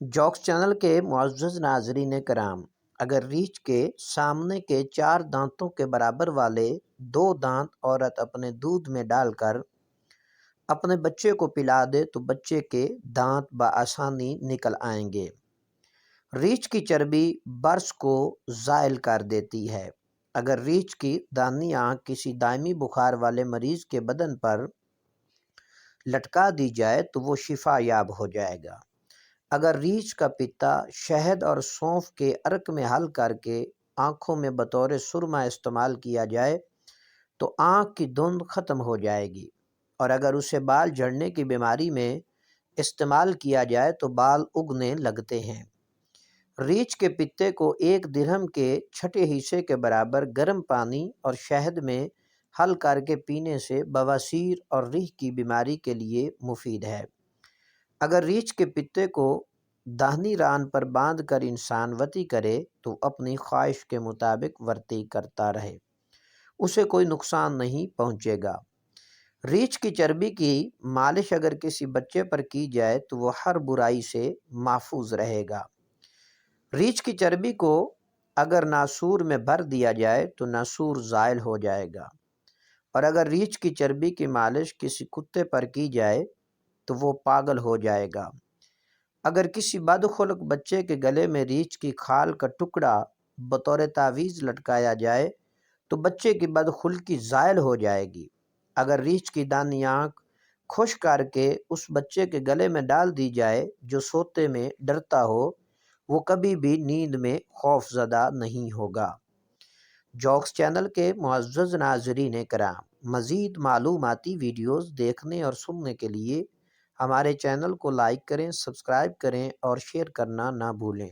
Jokes channel کے معزز ناظرین کرام، اگر ریچھ کے سامنے کے 4 دانتوں کے برابر والے 2 دانت عورت اپنے دودھ میں ڈال کر اپنے بچے کو پلا دے تو بچے کے دانت بآسانی نکل آئیں گے۔ ریچھ کی چربی برس کو زائل کر دیتی ہے۔ اگر ریچھ کی دانی آنکھ کسی دائمی بخار والے مریض کے بدن پر لٹکا دی جائے تو وہ شفا یاب ہو جائے گا۔ اگر ریچھ کا پتا شہد اور سونف کے عرق میں حل کر کے آنکھوں میں بطور سرما استعمال کیا جائے تو آنکھ کی دھند ختم ہو جائے گی، اور اگر اسے بال جھڑنے کی بیماری میں استعمال کیا جائے تو بال اگنے لگتے ہیں۔ ریچھ کے پتے کو 1 درہم کے چھٹے حصے کے برابر گرم پانی اور شہد میں حل کر کے پینے سے بواسیر اور ریح کی بیماری کے لیے مفید ہے۔ اگر ریچھ کے پتے کو داہنی ران پر باندھ کر انسان وطی کرے تو اپنی خواہش کے مطابق ورتی کرتا رہے، اسے کوئی نقصان نہیں پہنچے گا۔ ریچھ کی چربی کی مالش اگر کسی بچے پر کی جائے تو وہ ہر برائی سے محفوظ رہے گا۔ ریچھ کی چربی کو اگر ناسور میں بھر دیا جائے تو ناسور زائل ہو جائے گا، اور اگر ریچھ کی چربی کی مالش کسی کتے پر کی جائے تو وہ پاگل ہو جائے گا۔ اگر کسی بدخلق بچے کے گلے میں ریچھ کی کھال کا ٹکڑا بطور تعویذ لٹکایا جائے تو بچے کی بدخلقی زائل ہو جائے گی۔ اگر ریچھ کی دانی آنکھ خشک کر کے اس بچے کے گلے میں ڈال دی جائے جو سوتے میں ڈرتا ہو، وہ کبھی بھی نیند میں خوف زدہ نہیں ہوگا۔ جوکس چینل کے معزز ناظرین کرام، مزید معلوماتی ویڈیوز دیکھنے اور سننے کے لیے ہمارے چینل کو لائک کریں، سبسکرائب کریں اور شیئر کرنا نہ بھولیں۔